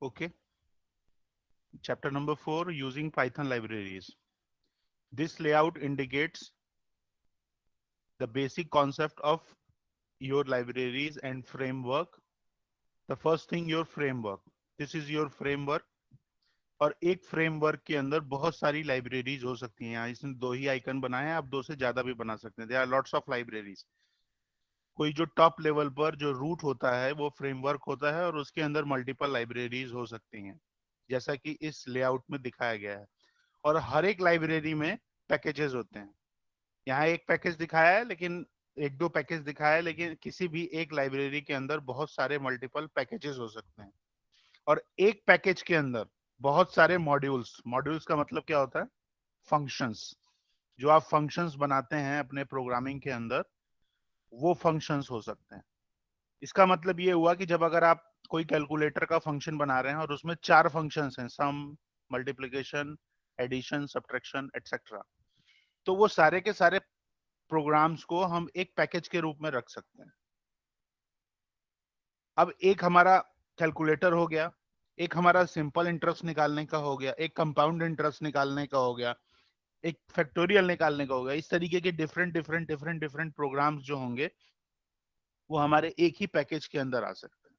Okay. Chapter number 4, using Python libraries. This layout indicates the basic concept of your libraries and framework. The first thing, your framework. This is your framework. और एक framework के अंदर बहुत सारी libraries हो सकती हैं। यहाँ इसने दो ही आइकन बनाए हैं, आप दो से ज्यादा भी बना सकते हैं। There are lots of libraries. कोई जो टॉप लेवल पर जो रूट होता है वो फ्रेमवर्क होता है और उसके अंदर मल्टीपल लाइब्रेरीज हो सकती हैं, जैसा कि इस लेआउट में दिखाया गया है। और हर एक लाइब्रेरी में पैकेजेस होते हैं। यहाँ एक पैकेज दिखाया है, लेकिन एक दो पैकेज दिखाया है, लेकिन किसी भी एक लाइब्रेरी के अंदर बहुत सारे मल्टीपल पैकेजेस हो सकते हैं। और एक पैकेज के अंदर बहुत सारे मॉड्यूल्स। मॉड्यूल्स का मतलब क्या होता है? फंक्शंस। जो आप फंक्शंस बनाते हैं अपने प्रोग्रामिंग के अंदर, वो फंक्शंस हो सकते हैं। इसका मतलब ये हुआ कि जब अगर आप कोई कैलकुलेटर का फंक्शन बना रहे हैं और उसमें 4 फंक्शंस हैं, सम, मल्टीप्लिकेशन, एडिशन, सब्ट्रैक्शन, एटसेट्रा, तो वो सारे के सारे प्रोग्राम्स को हम एक पैकेज के रूप में रख सकते हैं। अब एक हमारा कैलकुलेटर हो गया, एक हमारा सिंपल इंटरेस्ट निकालने का हो गया, एक कंपाउंड इंटरेस्ट निकालने का हो गया, एक फैक्टोरियल निकालने का हो गया। इस तरीके के डिफरेंट प्रोग्राम्स जो होंगे वो हमारे एक ही पैकेज के अंदर आ सकते हैं।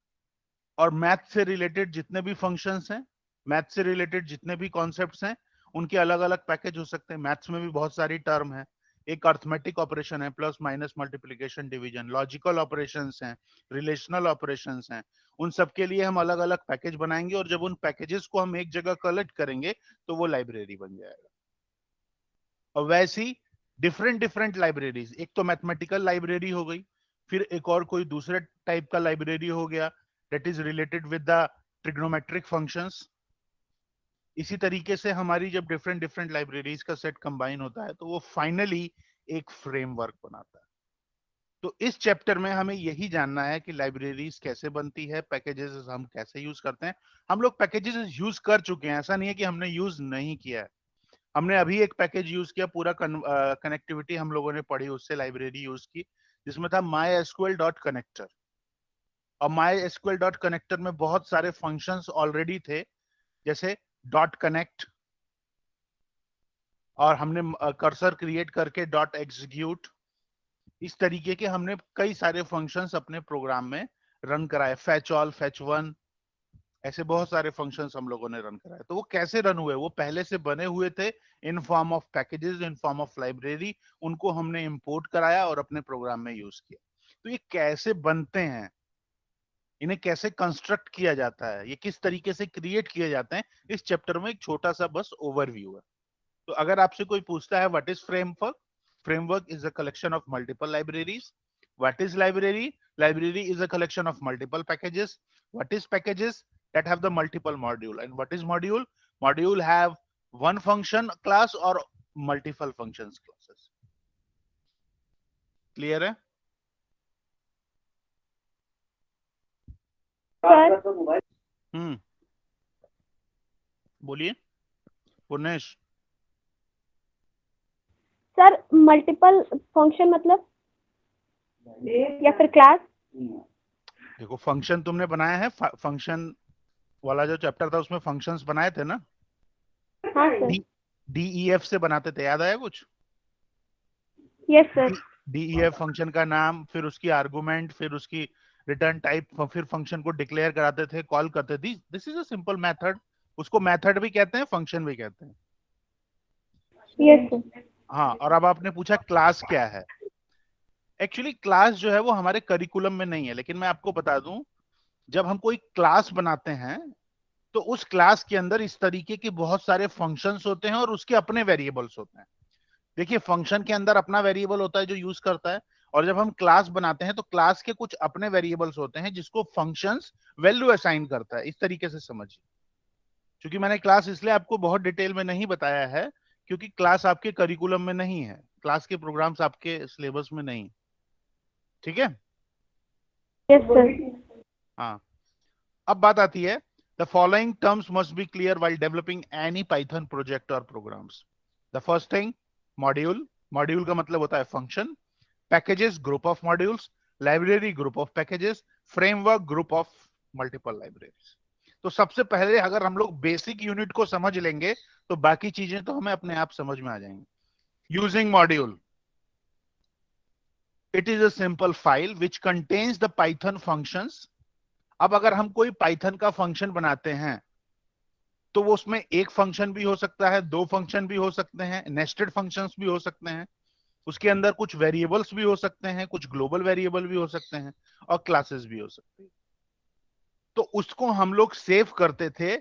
और मैथ से रिलेटेड जितने भी फंक्शंस हैं, मैथ से रिलेटेड जितने भी कॉन्सेप्ट्स हैं, उनके अलग अलग पैकेज हो सकते हैं। मैथ्स में भी बहुत सारी टर्म है। एक अर्थमेटिक ऑपरेशन है, plus minus multiplication division, logical operations हैं, रिलेशनल ऑपरेशंस हैं। उन सब के लिए हम अलग अलग पैकेज बनाएंगे और जब उन पैकेजेस को हम एक जगह कलेक्ट करेंगे तो वो लाइब्रेरी बन जाएगा। और वैसी डिफरेंट लाइब्रेरीज, एक तो मैथमेटिकल लाइब्रेरी हो गई, फिर एक और कोई दूसरे टाइप का लाइब्रेरी हो गया that is related with the trigonometric functions। इसी तरीके से हमारी जब डिफरेंट लाइब्रेरीज का सेट कंबाइन होता है तो वो फाइनली एक फ्रेमवर्क बनाता है। तो इस चैप्टर में हमें यही जानना है कि लाइब्रेरीज कैसे बनती है, पैकेजेस हम कैसे यूज करते हैं। हम लोग पैकेजेस यूज कर चुके हैं, ऐसा नहीं है कि हमने यूज नहीं किया है। हमने अभी एक पैकेज यूज किया, पूरा कनेक्टिविटी हम लोगों ने पढ़ी, उससे लाइब्रेरी यूज की, जिसमें था mysql.connector। और mysql.connector में बहुत सारे फंक्शंस ऑलरेडी थे, जैसे डॉट कनेक्ट, और हमने कर्सर क्रिएट करके डॉट एग्जीक्यूट। इस तरीके के हमने कई सारे फंक्शंस अपने प्रोग्राम में रन कराए। फैच ऑल, फैच वन, ऐसे बहुत सारे फंक्शंस हम लोगों ने रन कराए। तो वो कैसे रन हुए? वो पहले से बने हुए थे in form of packages, in form of library. उनको हमने इंपोर्ट कराया और अपने प्रोग्राम में यूज किया। तो ये कैसे बनते हैं, इन्हें कैसे कंस्ट्रक्ट किया जाता है, ये किस तरीके से क्रिएट किए जाते हैं, इस चैप्टर में एक छोटा सा बस ओवरव्यू है। तो अगर आपसे कोई पूछता है what is framework, framework is a collection of multiple libraries. What is library? Library is a collection of multiple packages. What is packages? that have the multiple module. And what is module? Module have one function class or multiple functions classes. Clear है? Sir बोलिए Purnesh. Sir multiple function मतलब या फिर class? देखो, function तुमने बनाया है, function वाला जो चैप्टर था उसमें फंक्शंस बनाए थे ना? हाँ सर। DEF से बनाते थे, याद आया कुछ? Yes sir. DEF फंक्शन का नाम, फिर उसकी आर्गुमेंट, फिर उसकी रिटर्न टाइप, फिर फंक्शन को डिक्लेयर कराते थे, कॉल करते थे। This is a simple method. उसको मेथड भी कहते हैं, फंक्शन भी कहते हैं। Yes sir. हाँ, और अब आपने पूछा क्लास क्या है। एक्चुअली क्लास जो है वो हमारे करिकुलम में नहीं है, लेकिन मैं आपको बता दूं, जब हम कोई क्लास बनाते हैं तो उस क्लास के अंदर इस तरीके के बहुत सारे फंक्शंस होते हैं और उसके अपने वेरिएबल्स होते हैं। देखिए, फंक्शन के अंदर अपना वेरिएबल होता है जो यूज करता है, और जब हम क्लास बनाते हैं तो क्लास के कुछ अपने वेरिएबल्स होते हैं जिसको फंक्शंस वैल्यू असाइन करता है। इस तरीके से समझिए। क्योंकि मैंने क्लास इसलिए आपको बहुत डिटेल में नहीं बताया है, क्योंकि क्लास आपके करिकुलम में नहीं है, क्लास के प्रोग्राम्स आपके सिलेबस में नहीं। ठीक है? Yes sir. हाँ, अब बात आती है, the following terms must be clear while developing any Python project और programs. The first thing, module. Module का मतलब होता है function. Packages, group of modules. Library, group of packages. Framework, group of multiple libraries. तो सबसे पहले अगर हम लोग बेसिक यूनिट को समझ लेंगे तो बाकी चीजें तो हमें अपने आप समझ में आ जाएंगी. Using module. It is a simple file which contains the Python functions. अब अगर हम कोई पाइथन का फंक्शन बनाते हैं तो वो उसमें एक फंक्शन भी हो सकता है, दो फंक्शन भी हो सकते हैं, नेस्टेड फंक्शंस भी हो सकते हैं, उसके अंदर कुछ वेरिएबल्स भी हो सकते हैं, कुछ ग्लोबल वेरिएबल भी हो सकते हैं, और क्लासेस भी हो सकते हैं. तो उसको हम लोग सेव करते थे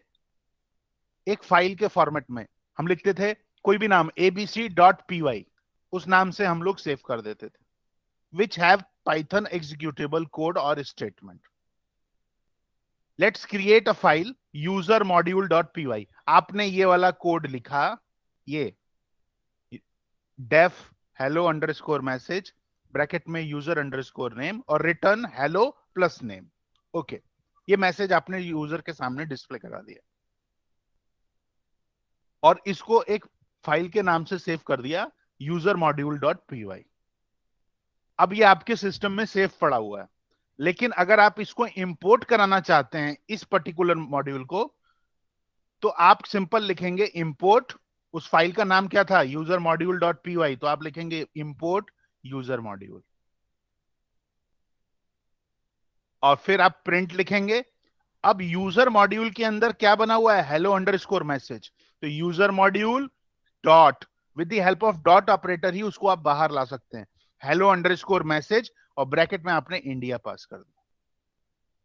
एक फाइल के फॉर्मेट में. हम लिखते थे कोई भी नाम abc.py, उस नाम से हम लोग सेव कर देते थे, which have Python executable code और statement. Let's create a file user module dot P Y. आपने ये वाला कोड लिखा, ये def hello underscore message bracket में यूजर अंडरस्कोर नेम और return hello plus name. Okay, ये मैसेज आपने यूजर के सामने डिस्प्ले करा दिया और इसको एक फाइल के नाम से सेव कर दिया, user module dot P Y. अब ये आपके सिस्टम में सेव पड़ा हुआ है. लेकिन अगर आप इसको इंपोर्ट कराना चाहते हैं इस पर्टिकुलर मॉड्यूल को, तो आप सिंपल लिखेंगे इंपोर्ट. उस फाइल का नाम क्या था, user module dot P Y, तो आप लिखेंगे इंपोर्ट यूजर मॉड्यूल और फिर आप प्रिंट लिखेंगे. अब यूजर मॉड्यूल के अंदर क्या बना हुआ है, हेलो अंडरस्कोर मैसेज. तो user module dot, with the help of dot operator ही उसको आप बाहर ला सकते हैं, हेलो अंडरस्कोर मैसेज और ब्रैकेट में आपने इंडिया पास कर दिया.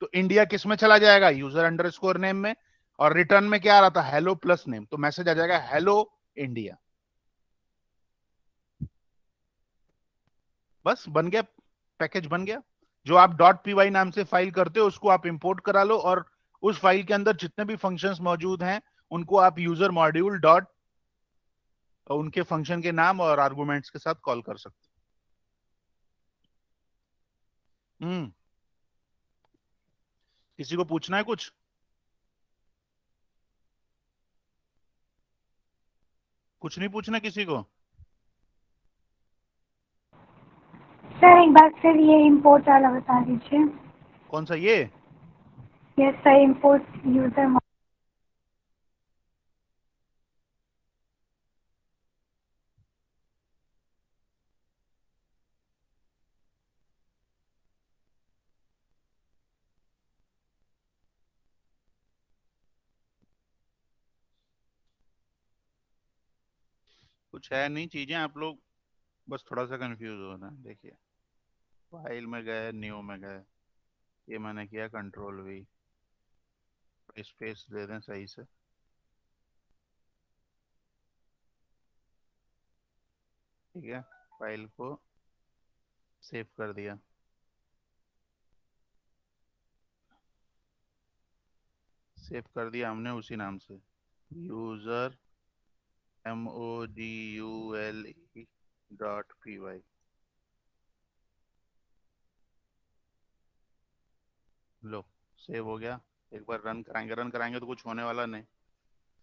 तो इंडिया किस में चला जाएगा, यूजर अंडरस्कोर नेम में, और रिटर्न में क्या आ रहा था, हेलो प्लस नेम, तो मैसेज आ जाएगा हेलो इंडिया. बस बन गया, पैकेज बन गया. जो आप डॉट पी वाई नाम से फाइल करते हो उसको आप इंपोर्ट करा लो और उस फाइल के अंदर जितने भी फंक्शंस मौजूद हैं उनको आप यूजर मॉड्यूल डॉट, उनके फंक्शन के नाम और आर्गुमेंट्स के साथ कॉल कर सकते हो. किसी को पूछना है कुछ? कुछ नहीं पूछना किसी को? सर एक बार फिर ये इम्पोर्ट वाला बता दीजिए. कौन सा ये? Yes sir, import user. कुछ है नहीं, चीजें आप लोग बस थोड़ा सा कंफ्यूज हो रहे हैं. देखिए, फाइल में गए, न्यू में गए, ये मैंने किया कंट्रोल वी, स्पेस दे दें सही से. ठीक है, फाइल को सेव कर दिया. सेव कर दिया हमने उसी नाम से, user MODULE dot P Y. लो, सेव हो गया. एक बार रन कराएंगे, रन कराएंगे तो कुछ होने वाला नहीं.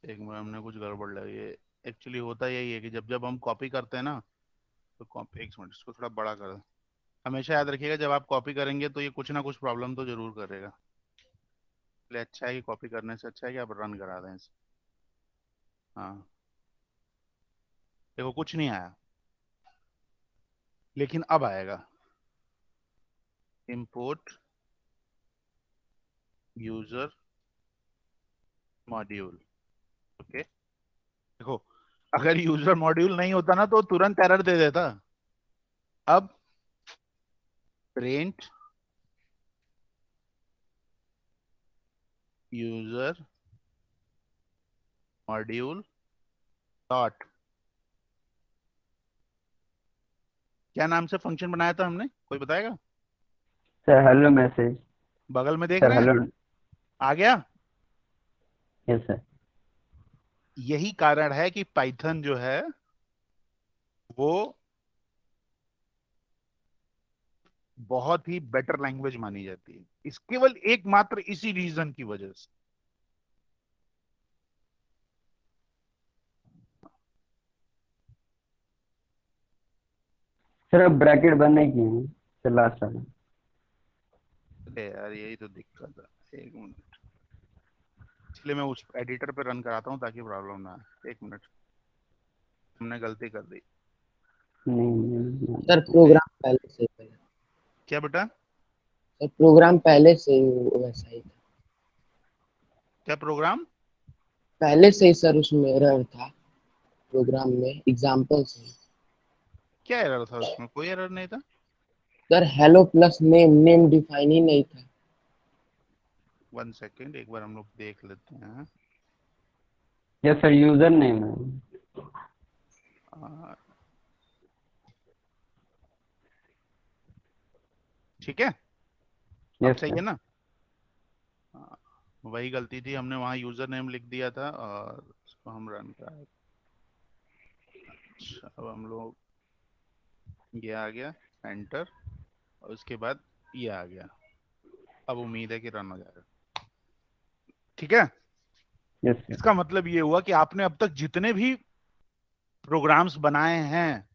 एक बार हमने कुछ गड़बड़ लगी है. एक्चुअली होता यही है कि जब जब हम कॉपी करते हैं ना, तो कॉपी, एक मिनट इसको थोड़ा बड़ा कर दें. हमेशा याद रखिएगा जब आप कॉपी करेंगे तो ये कुछ ना कुछ प्रॉब्लम तो जरूर करेगा. इसलिए अच्छा है कि कॉपी करने से अच्छा है कि आप रन करा दें इसे. हाँ, देखो कुछ नहीं आया, लेकिन अब आएगा. Import user module. ओके, देखो, अगर यूजर मॉड्यूल नहीं होता ना तो तुरंत एरर दे देता. अब प्रिंट यूजर मॉड्यूल डॉट, क्या नाम से फंक्शन बनाया था हमने, कोई बताएगा? Sir hello message. बगल में देख सर रहे हैं, हेलो. आ गया. Yes sir. यही कारण है कि पाइथन जो है वो बहुत ही बेटर लैंग्वेज मानी जाती है, इस केवल एकमात्र इसी रीजन की वजह से. सर अब ब्रैकेट बंद नहीं किए हैं सर लास्ट वाला. अरे यार, यही तो दिक्कत है. एक मिनट, इसलिए मैं उस एडिटर पे रन कराता हूँ ताकि प्रॉब्लम ना आए। 1 मिनट, हमने गलती कर दी। नहीं सर प्रोग्राम पहले से ही था। क्या बेटा? सर प्रोग्राम पहले से ही वैसा ही था। क्या प्रोग्राम? पहले से ही सर उसमें एरर था, प्रोग्राम में एग्जाम्पल से। क्या एरर था उसमें? कोई एरर नहीं था। Sir hello plus name, name define ही नहीं था। 1 सेकेंड, एक बार हम लोग देख लेते हैं। यस सर, यूजर नेम है। आ, ठीक है, अब यस सही है सर। ना? हाँ, वही गलती थी, हमने वहां यूजर नेम लिख दिया था और इसको हम रन कराए। अच्छा, अब हम लोग, ये आ गया एंटर, और उसके बाद ये आ गया। अब उम्मीद है कि रन हो जाएगा। ठीक है, यस सर। इसका मतलब ये हुआ कि आपने अब तक जितने भी प्रोग्राम्स बनाए हैं,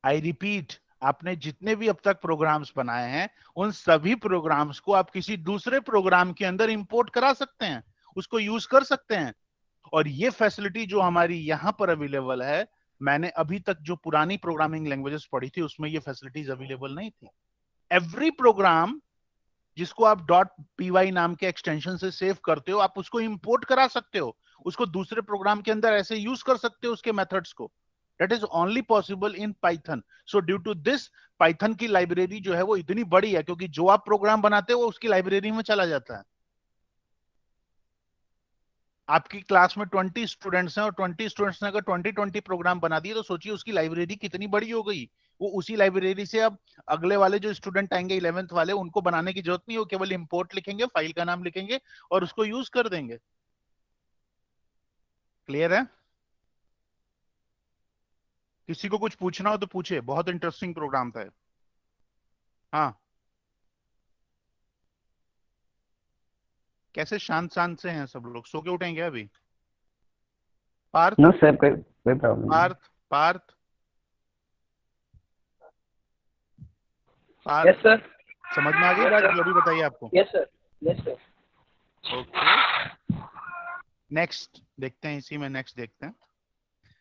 आई रिपीट, आपने जितने भी अब तक प्रोग्राम्स बनाए हैं, उन सभी प्रोग्राम्स को आप किसी दूसरे प्रोग्राम के अंदर इंपोर्ट करा सकते हैं, उसको यूज कर सकते हैं। और ये फैसिलिटी जो हमारी यहां पर अवेलेबल है, मैंने अभी तक जो पुरानी प्रोग्रामिंग लैंग्वेजेस पढ़ी थी उसमें ये फैसिलिटीज अवेलेबल नहीं थी। एवरी प्रोग्राम जिसको आप डॉट पी नाम के एक्सटेंशन से सेव करते हो, आप उसको इंपोर्ट करा सकते हो, उसको दूसरे प्रोग्राम के अंदर ऐसे यूज कर सकते हो उसके मेथड्स को। That is only possible in Python. So due to this, Python की लाइब्रेरी जो है वो इतनी बड़ी है, क्योंकि जो आप प्रोग्राम बनाते हो वो उसकी लाइब्रेरी में चला जाता है। आपकी क्लास में 20 स्टूडेंट्स हैं और 20 स्टूडेंट्स ने अगर 20 प्रोग्राम बना दिए, तो सोचिए उसकी लाइब्रेरी कितनी बड़ी हो गई। वो उसी लाइब्रेरी से अब अगले वाले जो स्टूडेंट आएंगे 11th वाले, उनको बनाने की जरूरत नहीं, वो केवल इंपोर्ट लिखेंगे, फाइल का नाम लिखेंगे और उसको यूज कर देंगे। क्लियर है? किसी को कुछ पूछना हो तो पूछे, बहुत इंटरेस्टिंग प्रोग्राम था। हाँ, कैसे शांत शांत से हैं सब लोग? सो के उठेंगे अभी? पार्थ, नो सर, कोई प्रॉब्लम नहीं। Parth, Parth, yes Parth, sir. समझ में आ गई यस बात सर। जो अभी बताइए आपको? Yes sir. Yes sir. Okay, next देखते हैं, इसी में नेक्स्ट देखते हैं।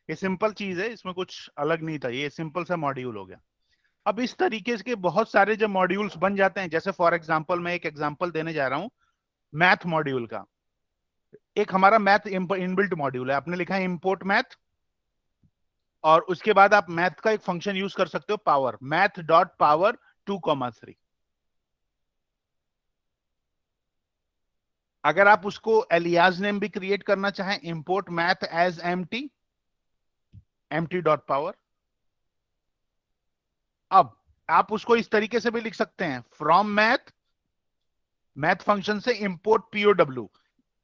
ये सिंपल चीज है, इसमें कुछ अलग नहीं था, ये सिंपल सा मॉड्यूल हो गया। अब इस तरीके के बहुत सारे जब मॉड्यूल्स बन जाते हैं, जैसे फॉर एग्जांपल मैं एक एग्जांपल देने जा रहा हूं मैथ मॉड्यूल का। एक हमारा मैथ इनबिल्ट मॉड्यूल है, आपने लिखा है इंपोर्ट मैथ, और उसके बाद आप मैथ का एक फंक्शन यूज कर सकते हो, पावर, मैथ डॉट पावर 2,3। अगर आप उसको एलियास नेम भी क्रिएट करना चाहें, import math as empty dot power. अब आप उसको इस तरीके से भी लिख सकते हैं, फ्रॉम मैथ, मैथ फंक्शन से इंपोर्ट पीओडब्ल्यू,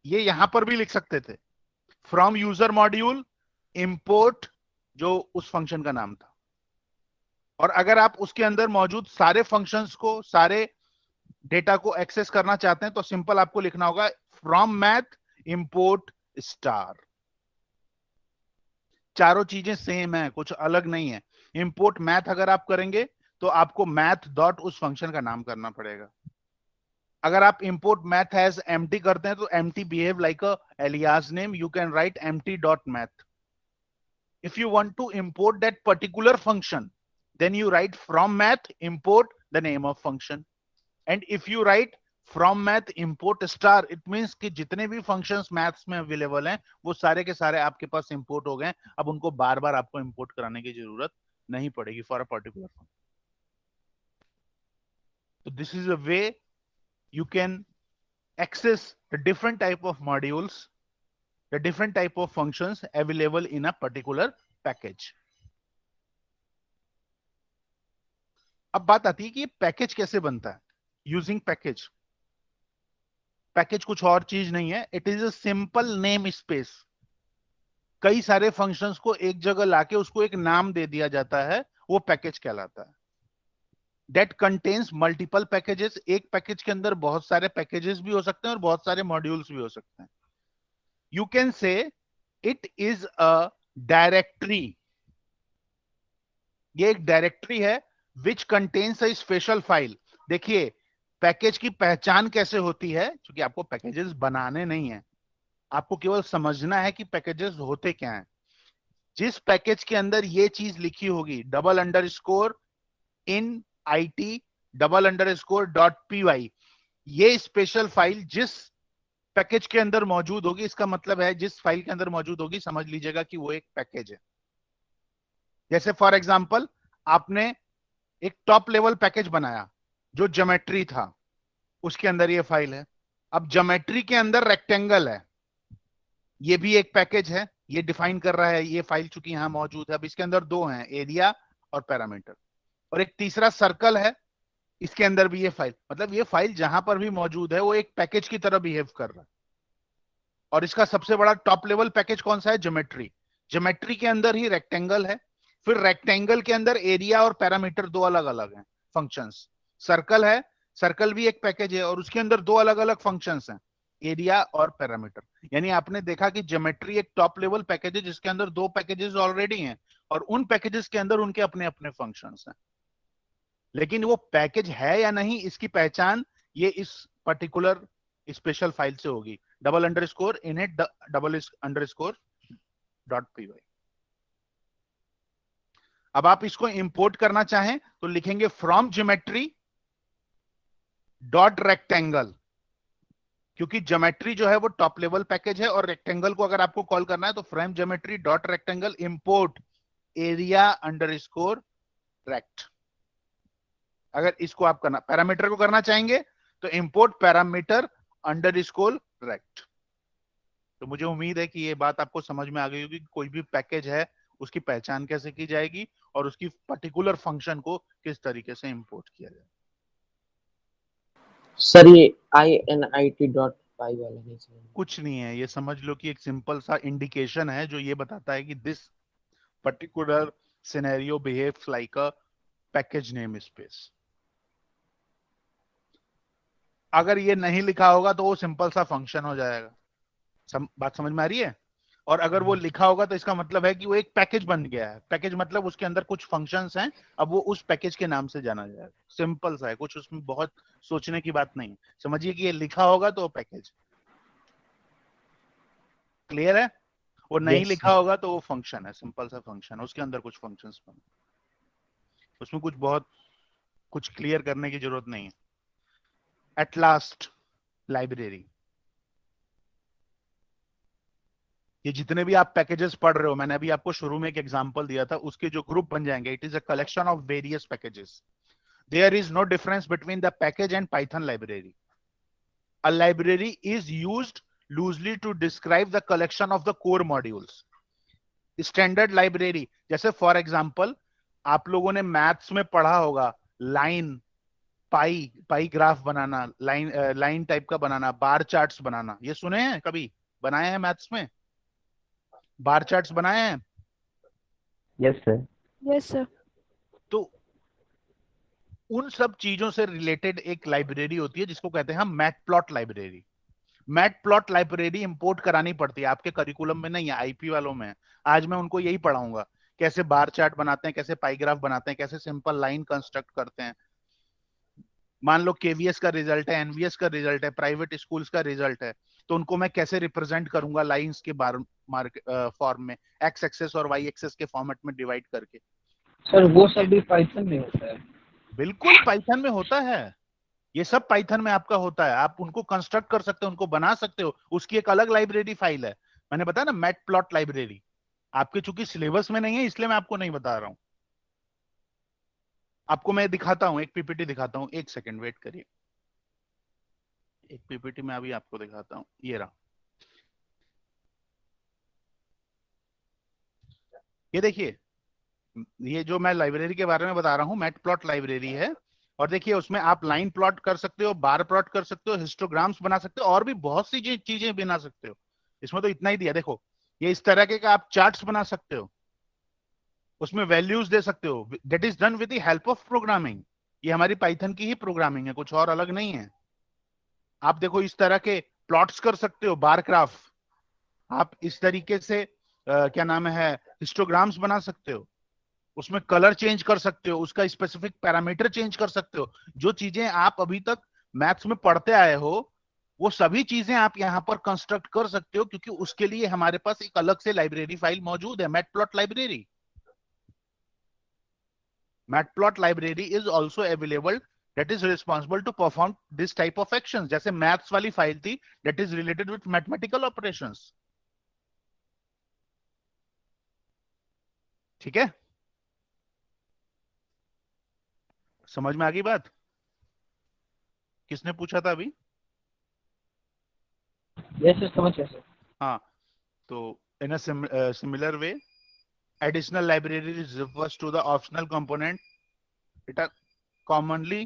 ये यहां पर भी लिख सकते थे। फ्रॉम यूजर मॉड्यूल इंपोर्ट, जो उस फंक्शन का नाम था। और अगर आप उसके अंदर मौजूद सारे फंक्शंस को, सारे डेटा को एक्सेस करना चाहते हैं, तो सिंपल आपको लिखना होगा फ्रॉम मैथ इंपोर्ट स्टार। चारों चीजें सेम है, कुछ अलग नहीं है। इंपोर्ट मैथ अगर आप करेंगे तो आपको मैथ डॉट उस फंक्शन का नाम करना पड़ेगा। अगर आप इंपोर्ट मैथ एज एम्प्टी करते हैं तो empty behave like a alias name, you can write empty dot math. if you want to import that particular function, then you write from math import the name of function. And if you write from math import star, it means कि जितने भी functions maths में available हैं वो सारे के सारे आपके पास import हो गए। अब उनको बार बार आपको import कराने की जरूरत नहीं पड़ेगी for a particular function. So this is a way you can access the different type of modules, the different type of functions available in a particular package. अब बात आती है कि पैकेज कैसे बनता है यूजिंग पैकेज। पैकेज कुछ और चीज नहीं है, it is a simple name space. कई सारे फंक्शंस को एक जगह लाके उसको एक नाम दे दिया जाता है, वो पैकेज कहलाता है। That contains multiple packages. एक पैकेज के अंदर बहुत सारे पैकेजेस भी हो सकते हैं और बहुत सारे मॉड्यूल्स भी हो सकते हैं। You can say it is a directory. ये एक डायरेक्टरी है which contains a special file. देखिए, पैकेज की पहचान कैसे होती है, क्योंकि आपको पैकेजेस बनाने नहीं है, आपको केवल समझना है कि पैकेजेस होते क्या हैं। जिस पैकेज के अंदर ये चीज लिखी होगी $_ इन IT $_ ये स्पेशल फाइल जिस पैकेज के अंदर मौजूद होगी, इसका मतलब है जिस फाइल के अंदर मौजूद होगी समझ लीजिएगा कि वो एक पैकेज है। जैसे फॉर एग्जांपल आपने एक टॉप लेवल पैकेज बनाया जो ज्योमेट्री था, उसके अंदर ये फाइल है। अब ज्योमेट्री के अंदर रेक्टेंगल है, ये भी एक पैकेज है, ये डिफाइन कर रहा है ये फाइल चूंकि यहां मौजूद है। अब इसके अंदर दो हैं, एरिया और पैरामीटर, और एक तीसरा सर्कल है, इसके अंदर भी ये फाइल, मतलब ये फाइल जहां पर भी मौजूद है वो एक पैकेज की तरह बिहेव कर रहा है। और इसका सबसे बड़ा टॉप लेवल पैकेज कौन सा है? ज्योमेट्री। ज्योमेट्री के अंदर ही रेक्टेंगल है, फिर रेक्टेंगल के अंदर एरिया और पैरामीटर दो अलग अलग हैं फंक्शंस। सर्कल है, सर्कल भी एक पैकेज है और उसके अंदर दो अलग अलग फंक्शंस हैं, एरिया और पैरामीटर। यानी आपने देखा कि ज्योमेट्री एक टॉप लेवल पैकेज है जिसके अंदर दो पैकेजेस ऑलरेडी हैं और उन पैकेजेस के अंदर उनके अपने अपने फंक्शंस हैं। लेकिन वो पैकेज है या नहीं इसकी पहचान ये इस पर्टिकुलर स्पेशल फाइल से होगी, $_ init $_.py। अब आप इसको इंपोर्ट करना चाहें तो लिखेंगे फ्रॉम ज्योमेट्री .rectangle, क्योंकि ज्योमेट्री जो है वो टॉप लेवल पैकेज है और रेक्टेंगल को अगर आपको कॉल करना है तो from geometry .rectangle import area _rect। अगर इसको आप करना, पैरामीटर को करना चाहेंगे तो इंपोर्ट पैरामीटर _rect। तो मुझे उम्मीद है कि ये बात आपको समझ में आ गई होगी कि कोई भी पैकेज है उसकी पहचान कैसे की जाएगी और उसकी पर्टिकुलर फंक्शन को किस तरीके से इंपोर्ट किया जाए। सर ये init.py वाला नहीं समझ में। कुछ नहीं है, ये समझ लो कि एक सिंपल सा इंडिकेशन है जो ये बताता है कि this particular scenario behaves like a package name space. अगर ये नहीं लिखा होगा तो वो सिंपल सा फंक्शन हो जाएगा। बात समझ में आ रही है? और अगर वो लिखा होगा तो इसका मतलब है कि वो एक पैकेज बन गया है। पैकेज मतलब उसके अंदर कुछ फंक्शंस हैं, अब वो उस पैकेज के नाम से जाना जाएगा। सिंपल सा है, कुछ उसमें बहुत सोचने की बात नहीं। समझिए कि ये लिखा होगा तो वो पैकेज। क्लियर है? वो नहीं Yes, लिखा sir. होगा तो वो फंक्शन है, सिंपल सा फंक्शन है, उसके अंदर कुछ फंक्शंस बने, उसमें कुछ क्लियर करने की जरूरत नहीं है। एट लास्ट लाइब्रेरी, ये जितने भी आप पैकेजेस पढ़ रहे हो, मैंने अभी आपको शुरू में एक एग्जांपल दिया था, उसके जो ग्रुप बन जाएंगे, it is a collection of various packages. There is no difference between the package and Python library. A library is used loosely to describe the collection of the core modules. Standard library, जैसे for example आप लोगों ने maths में पढ़ा होगा line, pie graph बनाना, line type का बनाना, बार चार्ट्स बनाना, ये सुने हैं कभी? बनाए हैं मैथ्स में? बार चार्ट्स बनाए हैं? Yes sir. Yes sir. तो उन सब चीजों से रिलेटेड एक लाइब्रेरी होती है जिसको कहते हैं हम matplot library. Matplot library import करानी पड़ती है, आपके करिकुलम में नहीं है, आईपी वालों में है। आज मैं उनको यही पढ़ाऊंगा, कैसे बार चार्ट बनाते हैं, कैसे पाईग्राफ बनाते हैं, कैसे सिंपल लाइन कंस्ट्रक्ट करते हैं। मान लो केवीएस का रिजल्ट है, एनवीएस का रिजल्ट है, प्राइवेट स्कूल्स का रिजल्ट है, तो उनको मैं कैसे रिप्रेजेंट करूंगा लाइंस के फॉर्म में, एक्स एक्सेस और वाई एक्सेस के फॉर्मेट में डिवाइड करके। सर वो सब भी पाइथन में होता है? बिल्कुल पाइथन में होता है, ये सब पाइथन में आपका होता है। आप उनको कंस्ट्रक्ट कर सकते हो, उनको बना सकते हो, उसकी एक अलग लाइब्रेरी फाइल है। मैंने बताया ना मैटप्लॉट लाइब्रेरी, आपके चूंकि सिलेबस में नहीं है इसलिए मैं आपको नहीं बता रहा हूं। आपको मैं दिखाता हूं, एक पीपीटी दिखाता हूं, एक सेकंड वेट करिए। एक पीपीटी में अभी आपको दिखाता हूं, ये रहा। ये देखिए, ये जो मैं लाइब्रेरी के बारे में बता रहा हूं मैटप्लॉट लाइब्रेरी है। और देखिए उसमें आप लाइन प्लॉट कर सकते हो, बार प्लॉट कर सकते हो, हिस्टोग्राम्स बना सकते हो, और भी बहुत सी चीजें बना सकते हो। इसमें तो इतना ही दिया, देखो ये इस तरह के का आप चार्ट्स बना सकते हो, उसमें वैल्यूज दे सकते हो। That is done with the help of programming. ये हमारी पाइथन की ही प्रोग्रामिंग है, कुछ और अलग नहीं है। आप देखो इस तरह के प्लॉट्स कर सकते हो, बार ग्राफ। आप इस तरीके से क्या नाम है, हिस्टोग्राम्स बना सकते हो, उसमें कलर चेंज कर सकते हो, उसका स्पेसिफिक पैरामीटर चेंज कर सकते हो। जो चीजें आप अभी तक मैथ्स में पढ़ते आए हो वो सभी चीजें आप यहाँ पर कंस्ट्रक्ट कर सकते हो, क्योंकि उसके लिए हमारे पास एक अलग से लाइब्रेरी फाइल मौजूद है, matplot library. Matplot library is also available that is responsible to perform this type of actions. जैसे मैथ्स वाली फाइल थी that is related with mathematical operations. ठीक है, समझ में आ गई बात? किसने पूछा था अभी? यस सर, समझ गया सर. हाँ, तो in a similar way, additional library refers to the optional component it are commonly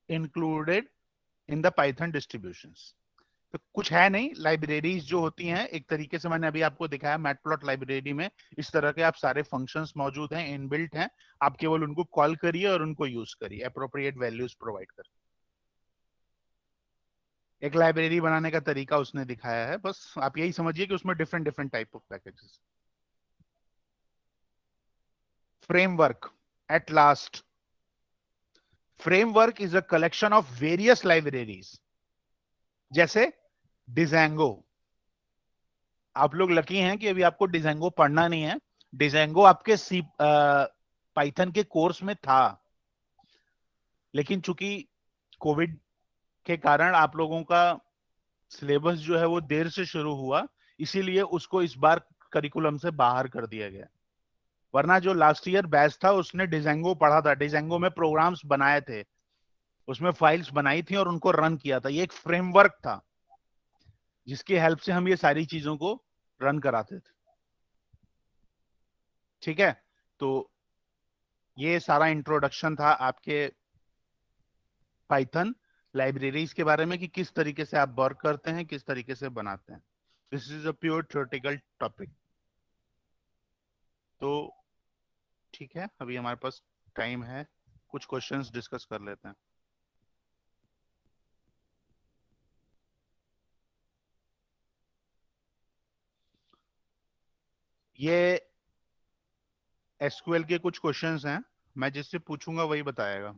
included in the Python distributions. तो कुछ है नहीं, लाइब्रेरीज जो होती हैं एक तरीके से मैंने अभी आपको दिखाया, मैटप्लॉट लाइब्रेरी में इस तरह के आप सारे फंक्शंस मौजूद हैं, इनबिल्ट हैं, आप केवल उनको कॉल करिए और उनको यूज करिए, अप्रोप्रिएट वैल्यूज प्रोवाइड कर. एक लाइब्रेरी बनाने का तरीका उसने दिखाया है, बस आप यही समझिए कि उसमें different different type of packages. Framework. At last, framework is a collection of various libraries. जैसे डिजेंगो, आप लोग लकी हैं कि अभी आपको डिजेंगो पढ़ना नहीं है. डिजेंगो आपके सी पाइथन के कोर्स में था, लेकिन चूंकि कोविड के कारण आप लोगों का सिलेबस जो है वो देर से शुरू हुआ, इसीलिए उसको इस बार करिकुलम से बाहर कर दिया गया. वरना जो लास्ट ईयर बैच था उसने डिजेंगो पढ़ा था, डिजेंगो में प्रोग्राम्स बनाए थे, उसमें फाइल्स बनाई थी और उनको रन किया था. ये एक फ्रेमवर्क था जिसकी हेल्प से हम ये सारी चीजों को रन कराते थे. ठीक है, तो ये सारा इंट्रोडक्शन था आपके पाइथन लाइब्रेरीज के बारे में कि किस तरीके से आप वर्क करते हैं, किस तरीके से बनाते हैं. This is a pure theoretical topic. तो ठीक है, अभी हमारे पास टाइम है, कुछ क्वेश्चंस डिस्कस कर लेते हैं. ये एसक्यूएल के कुछ क्वेश्चंस हैं, मैं जिससे पूछूंगा वही बताएगा.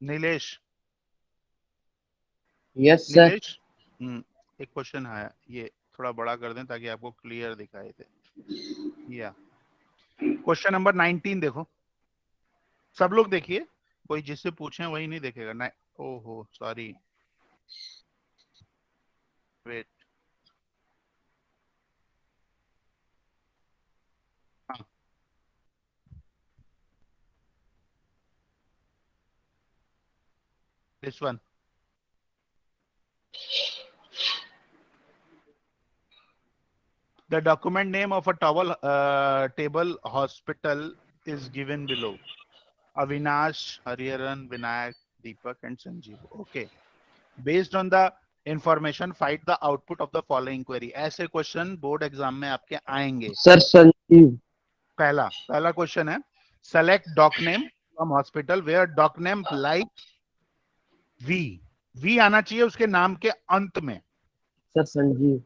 Nilesh, yes sir. नीलेश, एक क्वेश्चन है, ये थोड़ा बड़ा कर दें ताकि आपको क्लियर दिखाई दे. या क्वेश्चन नंबर 19 देखो, सब लोग देखिए, कोई जिससे पूछें वही नहीं देखेगा. ओहो सॉरी, वेट. हाँ, this one. The document name of a table hospital is given below. Avinash, Hariharan, Vinayak, Deepak, and Sanjeev. Okay. Based on the information, find the output of the following query. ऐसे question board exam में आपके आएंगे. Sir Sanjeev. पहला question है, select doc name from hospital where doc name like V आना चाहिए उसके नाम के अंत में. सर संजीव.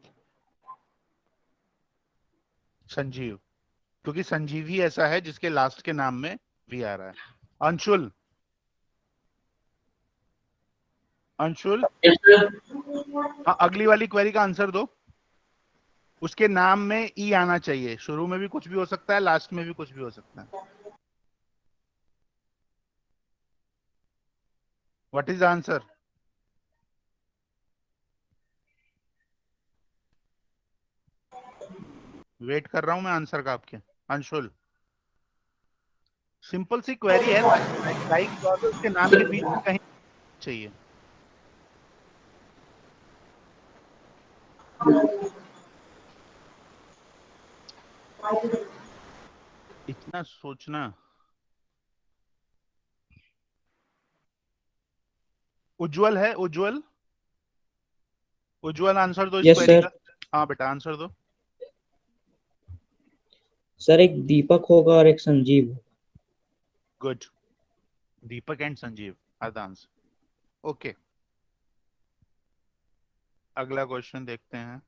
संजीव, क्योंकि संजीव ही ऐसा है जिसके लास्ट के नाम में वी आ रहा है. अंशुल, हाँ, अगली वाली क्वेरी का आंसर दो. उसके नाम में ई आना चाहिए, शुरू में भी कुछ भी हो सकता है, लास्ट में भी कुछ भी हो सकता है. What is the answer? Wait कर रहा हूं मैं आंसर का आपके. अंशुल, सिंपल सी क्वेरी है, लाइक उसके नाम के बीच में कहीं चाहिए. इतना सोचना. उज्जवल है, उज्जवल आंसर दो इस यस क्वेरी सर. का. हाँ बेटा, आंसर दो. सर एक दीपक होगा और एक संजीव होगा. Good, Deepak and Sanjeev are the answer. Okay, अगला क्वेश्चन देखते हैं।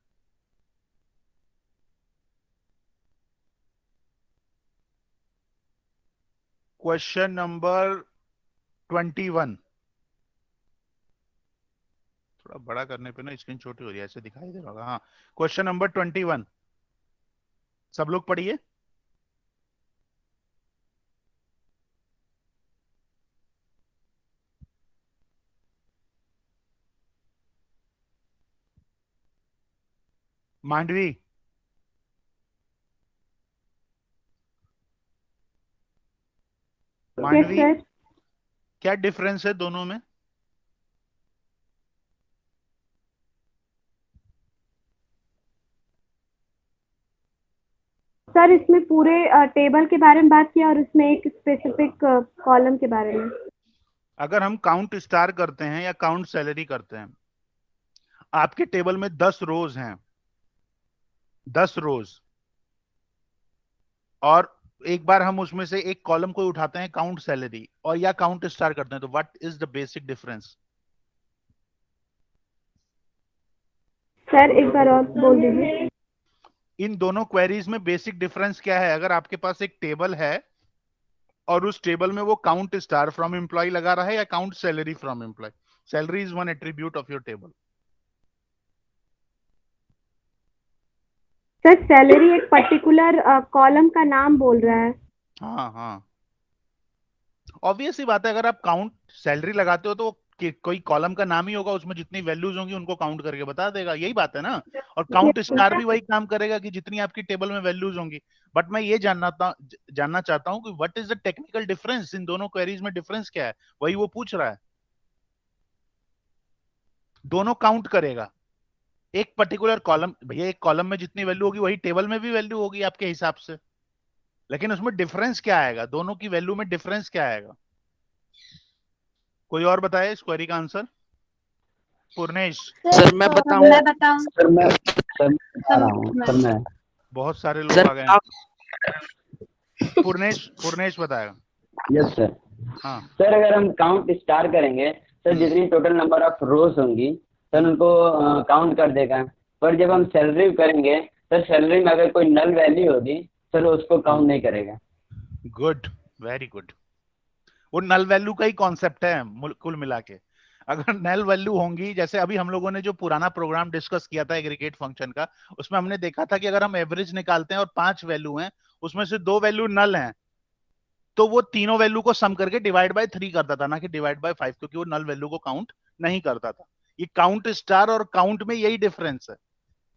Question number 21। थोड़ा बड़ा करने पे ना स्क्रीन छोटी हो रही है, ऐसे दिखाई दे रहा होगा। हाँ, क्वेश्चन नंबर 21, सब लोग पढ़िए। Mandavi, yes Mandavi, sir. क्या डिफरेंस है दोनों में? सर इसमें पूरे टेबल के बारे में बात किया और उसमें एक स्पेसिफिक कॉलम के बारे में। अगर हम काउंट स्टार करते हैं या काउंट सैलरी करते हैं, आपके टेबल में 10 रोज हैं, 10 रोज, और एक बार हम उसमें से एक कॉलम को उठाते हैं काउंट सैलरी, और या काउंट स्टार करते हैं, तो what is the basic difference? Sir एक बार और बोल दीजिए। इन दोनों क्वेरीज में बेसिक डिफरेंस क्या है? अगर आपके पास एक टेबल है और उस टेबल में वो काउंट स्टार फ्रॉम एम्प्लॉय लगा रहा है या count salary from employ. Salary is one attribute of your table. Sir salary एक पर्टिकुलर कॉलम का नाम बोल रहा है। हाँ हाँ, ऑब्वियस ही बात है। अगर आप काउंट सैलरी लगाते हो तो कोई कॉलम का नाम ही होगा, उसमें जितनी वैल्यूज होंगी उनको काउंट करके बता देगा, यही बात है ना। और काउंट स्टार भी वही काम करेगा कि जितनी आपकी टेबल में वैल्यूज होंगी। बट मैं ये जानना चाहता हूँ कि what is the technical difference, इन दोनों क्वेरीज में डिफरेंस क्या है, वही वो पूछ रहा है। दोनों काउंट करेगा। एक पर्टिकुलर कॉलम, भैया एक कॉलम में जितनी वैल्यू होगी वही टेबल में भी वैल्यू होगी आपके हिसाब से, लेकिन उसमें डिफरेंस क्या आएगा, दोनों की वैल्यू में डिफरेंस क्या आएगा? कोई और बताए इस क्वेरी का आंसर? पूर्णेश। सर मैं बताऊं? मैं बताऊं? सर मैं बता रहा हूँ सर मैं। बहुत सारे लोग सर आ गए हैं। पूर्णेश, पूर्णेश बताएगा। Yes sir. हाँ। सर अगर हम काउंट स्टार करेंगे सर, हम्म जितनी टोटल नंबर ऑफ रोज होंगी सर हम्म उनको काउंट कर देगा। पर जब हम सैलरी करेंगे सर, सैलरी में अगर कोई नल वैल्यू होगी सर उसको काउंट नहीं करेगा। Good, very good. वो नल वैल्यू का ही कॉन्सेप्ट है कुल मिला के। अगर नल वैल्यू होंगी, जैसे अभी हम लोगों ने जो पुराना प्रोग्राम डिस्कस किया था एग्रीगेट फंक्शन का, उसमें हमने देखा था कि अगर हम एवरेज निकालते हैं और 5 वैल्यू हैं, उसमें से 2 वैल्यू नल हैं, तो वो तीनों वैल्यू को सम करके डिवाइड बाय 3 करता था, ना कि डिवाइड बाय 5, क्योंकि वो नल वैल्यू को काउंट नहीं करता था। ये काउंट स्टार और काउंट में यही डिफरेंस है।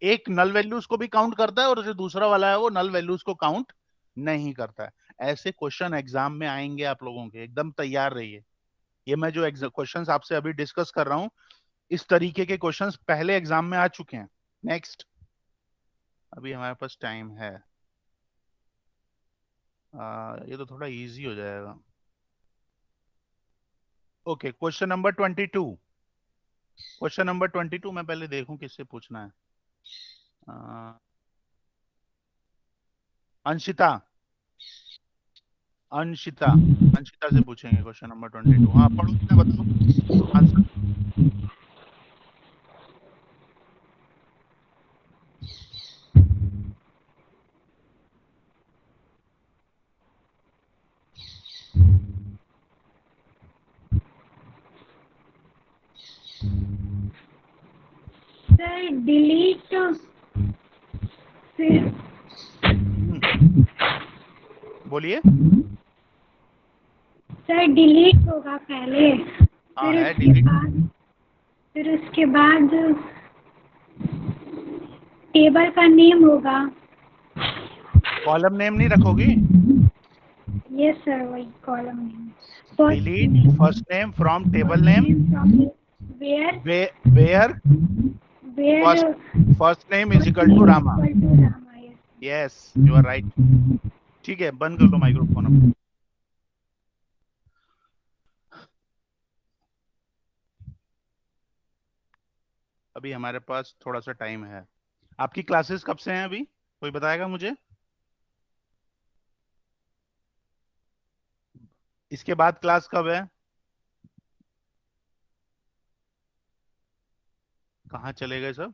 एक नल वैल्यूज को भी काउंट करता है और जो दूसरा वाला है वो नल वैल्यूज को काउंट नहीं करता है। ऐसे क्वेश्चन एग्जाम में आएंगे आप लोगों के, एकदम तैयार रहिए। ये मैं जो क्वेश्चंस आपसे अभी डिस्कस कर रहा हूं, इस तरीके के क्वेश्चंस पहले एग्जाम में आ चुके हैं। नेक्स्ट, अभी हमारे पास टाइम है। ये तो थोड़ा इजी हो जाएगा। Okay, question number 22। Question number 22 मैं पहले देखूं किससे पूछना है। अ, अंशिता, अंशिता, अंशिता से पूछेंगे क्वेश्चन नंबर 22। हाँ पढ़ो, मैं बताओ आंसर। सर डिलीट फिर बोलिए। सर डिलीट होगा पहले, हाँ फिर है उसके डिलीट। बाद फिर उसके बाद टेबल का नेम होगा। कॉलम नेम नहीं रखोगी? यस सर, वही column name. First delete name, first name from table first name, name from where where first where first name is first equal to name Rama. Equal to Rama. Yes. Yes, you are right. ठीक है, बंद कर लो microphone अब। अभी हमारे पास थोड़ा सा time है। आपकी क्लासेस कब से हैं अभी, कोई बताएगा मुझे? इसके बाद क्लास कब है? कहाँ चले गए सब?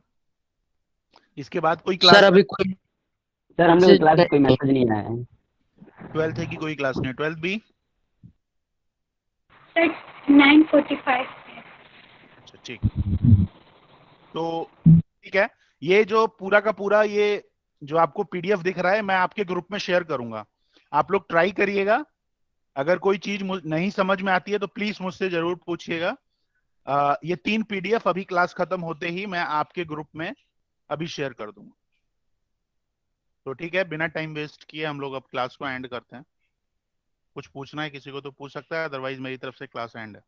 इसके बाद कोई सर क्लास? अभी कोई सर हम लोग मैसेज क्लास में कोई नहीं। मैसेज नहीं आया है। 12th है कि कोई क्लास नहीं? 12th भी? सर 9:45 है। अच्छा ठीक, तो ठीक है। ये जो पूरा का पूरा ये जो आपको पीडीएफ दिख रहा है मैं आपके ग्रुप में शेयर करूंगा, आप लोग ट्राई करिएगा। अगर कोई चीज नहीं समझ में आती है तो प्लीज मुझसे जरूर पूछिएगा। ये 3 पीडीएफ अभी क्लास खत्म होते ही मैं आपके ग्रुप में अभी शेयर कर दूंगा। तो ठीक है, बिना टाइम वेस्ट किए हम लोग अब क्लास को एंड करते हैं। कुछ पूछना है किसी को तो पूछ सकता है, अदरवाइज मेरी तरफ से क्लास एंड है।